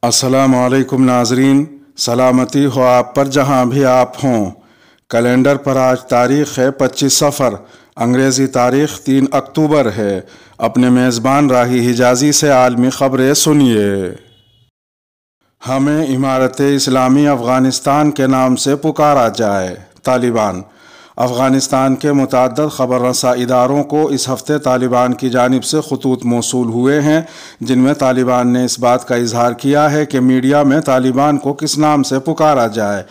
السلام علیکم ناظرین، سلامتی ہو آپ پر جہاں بھی آپ ہوں۔ کیلنڈر پر آج تاریخ ہے 25 صفر، انگریزی تاریخ 3 اکتوبر ہے۔ اپنے میزبان راہی حجازی سے عالمی خبریں سنیے۔ ہمیں امارت اسلامی افغانستان کے نام سے پکارا جائے۔ طالبان۔ افغانستان کے متعدد خبر رساں اداروں کو اس ہفتے طالبان کی جانب سے خطوط موصول ہوئے ہیں، جن میں طالبان نے اس بات کا اظہار کیا ہے کہ میڈیا میں طالبان کو کس نام سے پکارا جائے۔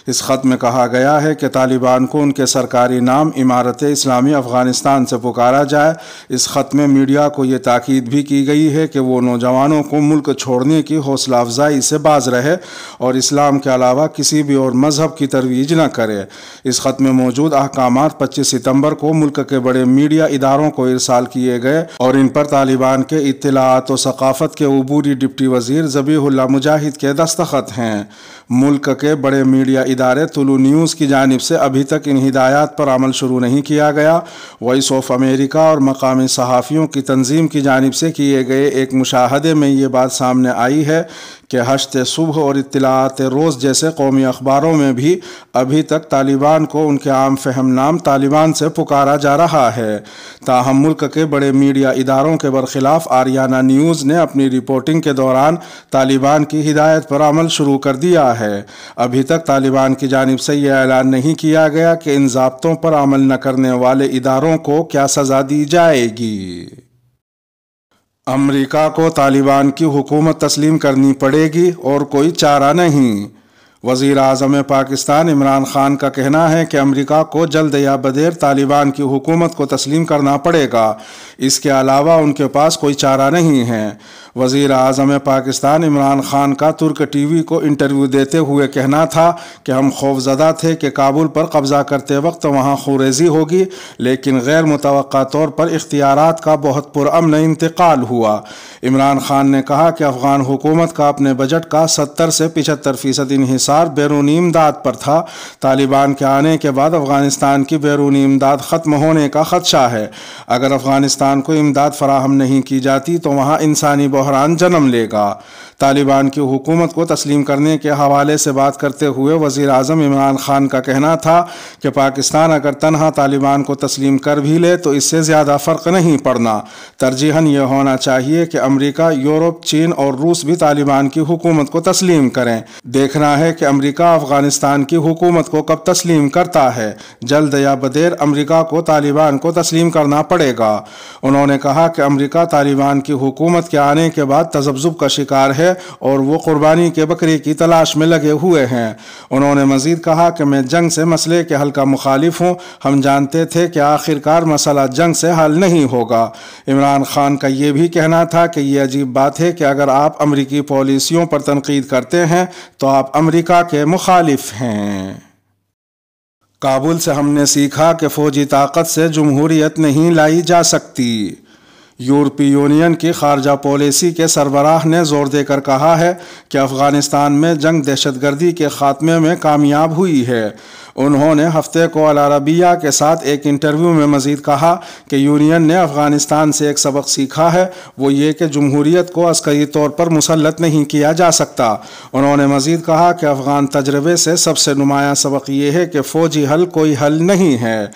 اس خط میں کہا گیا ہے کہ طالبان کو ان کے سرکاری نام امارت اسلامی افغانستان سے پکارا جائے۔ اس خط میں میڈیا کو یہ تاکید بھی کی گئی ہے کہ وہ نوجوانوں کو ملک چھوڑنے کی حوصلہ افزائی سے باز رہے اور اسلام کے علاوہ کسی بھی اور مذہب کی ترویج نہ کرے۔ اس خط میں موجود احکامات 25 ستمبر کو ملک کے بڑے میڈیا اداروں کو ارسال کیے گئے اور ان پر طالبان کے اطلاعات و ثقافت کے عبوری ڈپٹی وزیر ذبیح اللہ مجاہد کے دستخط ہیں۔ ملک کے بڑے میڈیا ادارے طلوع نیوز کی جانب سے ابھی تک ان ہدایات پر عمل شروع نہیں کیا گیا۔ وائس آف امریکہ اور مقامی صحافیوں کی تنظیم کی جانب سے کیے گئے ایک مشاہدے میں یہ بات سامنے آئی ہے کہ ہشت صبح اور اطلاعات روز جیسے قومی اخباروں میں بھی ابھی تک طالبان کو ان کے عام فہم نام طالبان سے پکارا جا رہا ہے۔ تاہم ملک کے بڑے میڈیا اداروں کے برخلاف آریانہ نیوز نے اپنی رپورٹنگ کے دوران طالبان کی ہدایت پر عمل شروع کر دیا ہے۔ ابھی تک طالبان کی جانب سے یہ اعلان نہیں کیا گیا کہ ان ضابطوں پر عمل نہ کرنے والے اداروں کو کیا سزا دی جائے گی۔ امریکہ کو طالبان کی حکومت تسلیم کرنی پڑے گی اور کوئی چارہ نہیں۔ وزیر اعظم پاکستان عمران خان کا کہنا ہے کہ امریکہ کو جلد یا بدیر طالبان کی حکومت کو تسلیم کرنا پڑے گا، اس کے علاوہ ان کے پاس کوئی چارہ نہیں ہے۔ وزیر اعظم پاکستان عمران خان کا ترک ٹی وی کو انٹرویو دیتے ہوئے کہنا تھا کہ ہم خوفزدہ تھے کہ کابل پر قبضہ کرتے وقت وہاں خوریزی ہوگی، لیکن غیر متوقع طور پر اختیارات کا بہت پرامن انتقال ہوا۔ عمران خان نے کہا کہ افغان حکومت کا اپنے بجٹ کا 70 سے 75% انحصار بیرونی امداد پر تھا۔ طالبان کے آنے کے بعد افغانستان کی بیرونی امداد ختم ہونے کا خدشہ ہے۔ اگر افغانستان کو امداد فراہم نہیں کی جاتی تو وہاں انسانی بحران جنم لے گا۔ طالبان کی حکومت کو تسلیم کرنے کے حوالے سے بات کرتے ہوئے وزیر اعظم عمران خان کا کہنا تھا کہ پاکستان اگر تنہا طالبان کو تسلیم کر بھی لے تو اس سے زیادہ فرق نہیں پڑنا۔ ترجیحاً یہ ہونا چاہیے کہ امریکہ، یورپ، چین اور روس بھی طالبان کی حکومت کو تسلیم کریں۔ دیکھنا ہے کہ امریکہ افغانستان کی حکومت کو کب تسلیم کرتا ہے۔ جلد یا بدیر امریکہ کو طالبان کو تسلیم کرنا پڑے گا۔ انہوں نے کہا کہ امریکہ طالبان کی حکومت کے آنے کے بعد تذبذب کا شکار ہے اور وہ قربانی کے بکرے کی تلاش میں لگے ہوئے ہیں۔ انہوں نے مزید کہا کہ میں جنگ سے مسئلے کے حل کا مخالف ہوں۔ ہم جانتے تھے کہ آخرکار مسئلہ جنگ سے حل نہیں ہوگا۔ عمران خان کا یہ بھی کہنا تھا کہ یہ عجیب بات ہے کہ اگر آپ امریکی پالیسیوں پر تنقید کرتے ہیں تو آپ امریکہ کے مخالف ہیں۔ کابل سے ہم نے سیکھا کہ فوجی طاقت سے جمہوریت نہیں لائی جا سکتی۔ یورپی یونین کی خارجہ پالیسی کے سربراہ نے زور دے کر کہا ہے کہ افغانستان میں جنگ دہشت گردی کے خاتمے میں کامیاب ہوئی ہے۔ انہوں نے ہفتے کو العربیہ کے ساتھ ایک انٹرویو میں مزید کہا کہ یونین نے افغانستان سے ایک سبق سیکھا ہے، وہ یہ کہ جمہوریت کو عسکری طور پر مسلط نہیں کیا جا سکتا۔ انہوں نے مزید کہا کہ افغان تجربے سے سب سے نمایاں سبق یہ ہے کہ فوجی حل کوئی حل نہیں ہے۔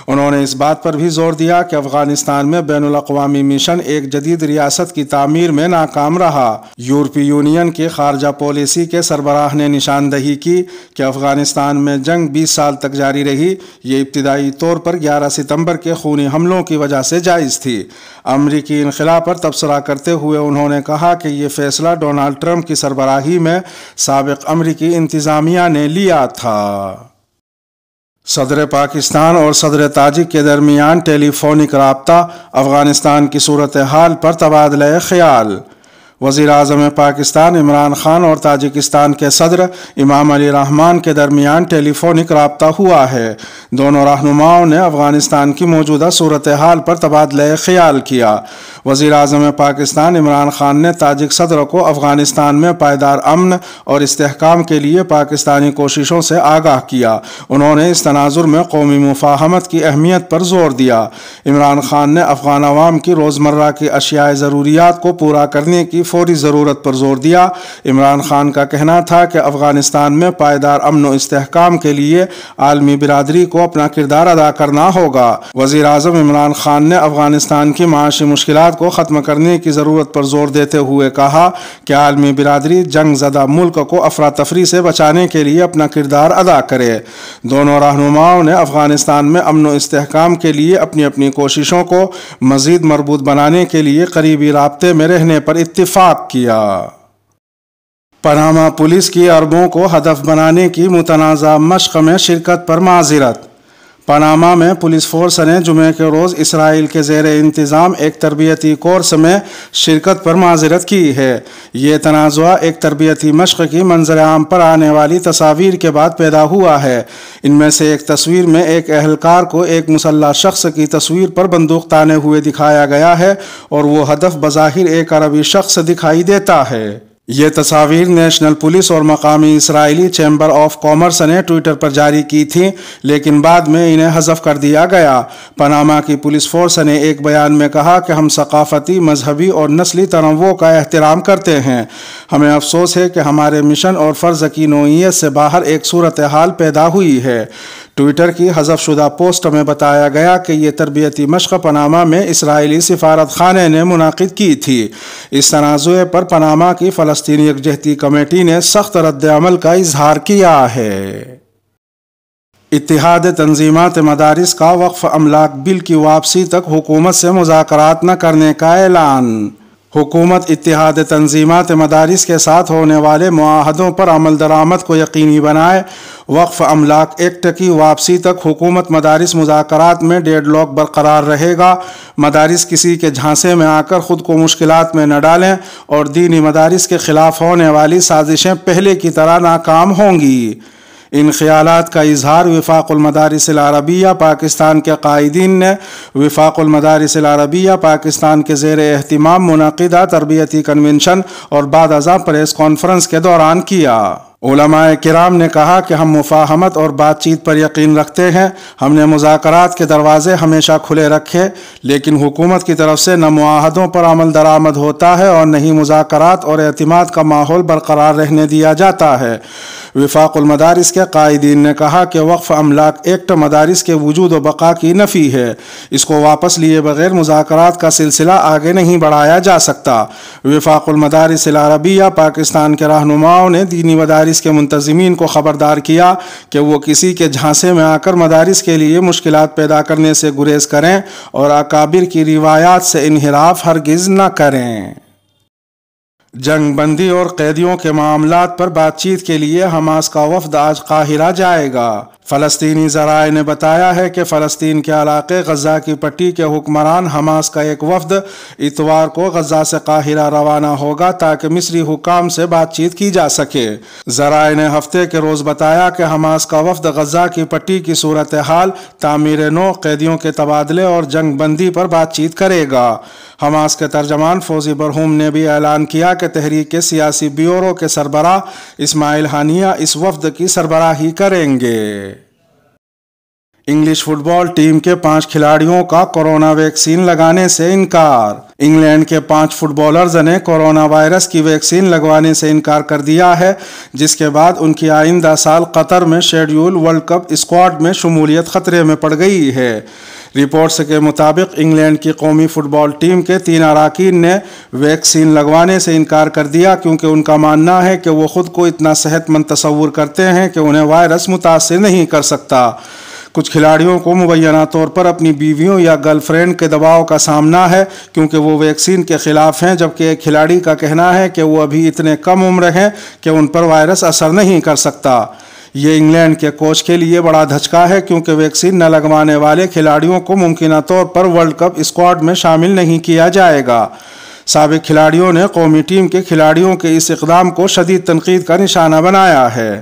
انہوں نے اس بات پر بھی زور دیا کہ افغانستان میں بین الاقوامی مشن ایک جدید ریاست کی تعمیر میں ناکام رہا۔ یورپی یونین کی خارجہ پالیسی کے سربراہ نے نشاندہی کی کہ افغانستان میں جنگ 20 سال تک جاری رہی۔ یہ ابتدائی طور پر 11 ستمبر کے خونی حملوں کی وجہ سے جائز تھی۔ امریکی انخلا پر تبصرہ کرتے ہوئے انہوں نے کہا کہ یہ فیصلہ ڈونلڈ ٹرمپ کی سربراہی میں سابق امریکی انتظامیہ نے لیا تھا۔ صدر پاکستان اور صدر تاجک کے درمیان ٹیلی فونک رابطہ، افغانستان کی صورتحال پر تبادلہ خیال۔ وزیر اعظم پاکستان عمران خان اور تاجکستان کے صدر امام علی رحمان کے درمیان ٹیلی فونک رابطہ ہوا ہے۔ دونوں رہنماؤں نے افغانستان کی موجودہ صورتحال پر تبادلہ خیال کیا۔ وزیر اعظم پاکستان عمران خان نے تاجک صدر کو افغانستان میں پائیدار امن اور استحکام کے لیے پاکستانی کوششوں سے آگاہ کیا۔ انہوں نے اس تناظر میں قومی مفاہمت کی اہمیت پر زور دیا۔ عمران خان نے افغان عوام کی روزمرہ کی اشیاء ضروریات کو پورا کرنے کی فوری ضرورت پر زور دیا۔ عمران خان کا کہنا تھا کہ افغانستان میں پائیدار امن و استحکام کے لیے عالمی برادری کو اپنا کردار ادا کرنا ہوگا۔ وزیر اعظم عمران خان نے افغانستان کی معاشی مشکلات کو ختم کرنے کی ضرورت پر زور دیتے ہوئے کہا کہ عالمی برادری جنگ زدہ ملک کو افراتفری سے بچانے کے لیے اپنا کردار ادا کرے۔ دونوں رہنماؤں نے افغانستان میں امن و استحکام کے لیے اپنی اپنی کوششوں کو مزید مربوط بنانے کے لیے قریبی رابطے میں رہنے پر اتفاق کیا۔ پاناما پولیس کی عربوں کو ہدف بنانے کی متنازع مشق میں شرکت پر معذرت۔ پاناما میں پولیس فورس نے جمعے کے روز اسرائیل کے زیر انتظام ایک تربیتی کورس میں شرکت پر معذرت کی ہے۔ یہ تنازع ایک تربیتی مشق کی منظر عام پر آنے والی تصاویر کے بعد پیدا ہوا ہے۔ ان میں سے ایک تصویر میں ایک اہلکار کو ایک مسلح شخص کی تصویر پر بندوق تانے ہوئے دکھایا گیا ہے اور وہ ہدف بظاہر ایک عربی شخص دکھائی دیتا ہے۔ یہ تصاویر نیشنل پولیس اور مقامی اسرائیلی چیمبر آف کامرس نے ٹویٹر پر جاری کی تھیں، لیکن بعد میں انہیں حذف کر دیا گیا۔ پاناما کی پولیس فورس نے ایک بیان میں کہا کہ ہم ثقافتی، مذہبی اور نسلی تنوع کا احترام کرتے ہیں۔ ہمیں افسوس ہے کہ ہمارے مشن اور فرض کی نوعیت سے باہر ایک صورتحال پیدا ہوئی ہے۔ ٹویٹر کی حذف شدہ پوسٹ میں بتایا گیا کہ یہ تربیتی مشق پاناما میں اسرائیلی سفارت خانے نے منعقد کی تھی۔ اس تنازع پر پاناما کی فلسطینی یکجہتی کمیٹی نے سخت رد عمل کا اظہار کیا ہے۔ اتحاد تنظیمات مدارس کا وقف املاک بل کی واپسی تک حکومت سے مذاکرات نہ کرنے کا اعلان۔ حکومت اتحاد تنظیمات مدارس کے ساتھ ہونے والے معاہدوں پر عمل درآمد کو یقینی بنائے۔ وقف املاک ایکٹ کی واپسی تک حکومت مدارس مذاکرات میں ڈیڈ لاک برقرار رہے گا۔ مدارس کسی کے جھانسے میں آ کر خود کو مشکلات میں نہ ڈالیں اور دینی مدارس کے خلاف ہونے والی سازشیں پہلے کی طرح ناکام ہوں گی۔ ان خیالات کا اظہار وفاق المدارس العربیہ پاکستان کے قائدین نے وفاق المدارس العربیہ پاکستان کے زیر اہتمام منعقدہ تربیتی کنونشن اور بعد ازاں پریس کانفرنس کے دوران کیا۔ علماء کرام نے کہا کہ ہم مفاہمت اور بات چیت پر یقین رکھتے ہیں۔ ہم نے مذاکرات کے دروازے ہمیشہ کھلے رکھے، لیکن حکومت کی طرف سے نہ معاہدوں پر عمل درآمد ہوتا ہے اور نہ ہی مذاکرات اور اعتماد کا ماحول برقرار رہنے دیا جاتا ہے۔ وفاق المدارس کے قائدین نے کہا کہ وقف املاک ایکٹ مدارس کے وجود و بقا کی نفی ہے۔ اس کو واپس لیے بغیر مذاکرات کا سلسلہ آگے نہیں بڑھایا جا سکتا۔ وفاق المدارس العربیہ پاکستان کے رہنماؤں نے دینی مدارس کے منتظمین کو خبردار کیا کہ وہ کسی کے جھانسے میں آ کر مدارس کے لیے مشکلات پیدا کرنے سے گریز کریں اور اکابر کی روایات سے انحراف ہرگز نہ کریں۔ جنگ بندی اور قیدیوں کے معاملات پر بات چیت کے لیے حماس کا وفد آج قاہرہ جائے گا۔ فلسطینی ذرائع نے بتایا ہے کہ فلسطین کے علاقے غزہ کی پٹی کے حکمران حماس کا ایک وفد اتوار کو غزہ سے قاہرہ روانہ ہوگا تاکہ مصری حکام سے بات چیت کی جا سکے۔ ذرائع نے ہفتے کے روز بتایا کہ حماس کا وفد غزہ کی پٹی کی صورتحال، تعمیر نو، قیدیوں کے تبادلے اور جنگ بندی پر بات چیت کرے گا۔ حماس کے ترجمان فوزی برہوم نے بھی اعلان کیا کہ تحریک کے سیاسی بیورو کے سربراہ اسماعیل ہانیہ اس وفد کی سربراہی کریں گے۔ انگلش فٹ بال ٹیم کے 5 کھلاڑیوں کا کورونا ویکسین لگانے سے انکار۔ انگلینڈ کے 5 فٹ بالرز نے کورونا وائرس کی ویکسین لگوانے سے انکار کر دیا ہے، جس کے بعد ان کی آئندہ سال قطر میں شیڈیول ورلڈ کپ اسکواڈ میں شمولیت خطرے میں پڑ گئی ہے۔ رپورٹس کے مطابق انگلینڈ کی قومی فٹ بال ٹیم کے 3 اراکین نے ویکسین لگوانے سے انکار کر دیا کیونکہ ان کا ماننا ہے کہ وہ خود کو اتنا صحت مند تصور کرتے ہیں کہ انہیں وائرس متاثر نہیں کر سکتا۔ کچھ کھلاڑیوں کو مبینہ طور پر اپنی بیویوں یا گرل فرینڈ کے دباؤ کا سامنا ہے کیونکہ وہ ویکسین کے خلاف ہیں، جبکہ ایک کھلاڑی کا کہنا ہے کہ وہ ابھی اتنے کم عمر ہیں کہ ان پر وائرس اثر نہیں کر سکتا۔ یہ انگلینڈ کے کوچ کے لیے بڑا دھچکا ہے کیونکہ ویکسین نہ لگوانے والے کھلاڑیوں کو ممکنہ طور پر ورلڈ کپ اسکواڈ میں شامل نہیں کیا جائے گا۔ سابق کھلاڑیوں نے قومی ٹیم کے کھلاڑیوں کے اس اقدام کو شدید تنقید کا نشانہ بنایا ہے۔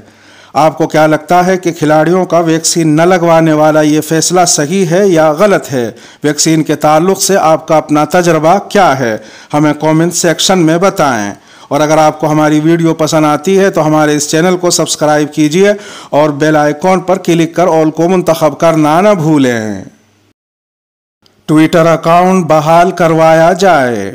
آپ کو کیا لگتا ہے کہ کھلاڑیوں کا ویکسین نہ لگوانے والا یہ فیصلہ صحیح ہے یا غلط ہے؟ ویکسین کے تعلق سے آپ کا اپنا تجربہ کیا ہے؟ ہمیں کامنٹ سیکشن میں بتائیں۔ اور اگر آپ کو ہماری ویڈیو پسند آتی ہے تو ہمارے اس چینل کو سبسکرائب کیجئے اور بیل آئیکن پر کلک کر آل کو منتخب کرنا نہ بھولیں۔ ٹویٹر اکاؤنٹ بحال کروایا جائے۔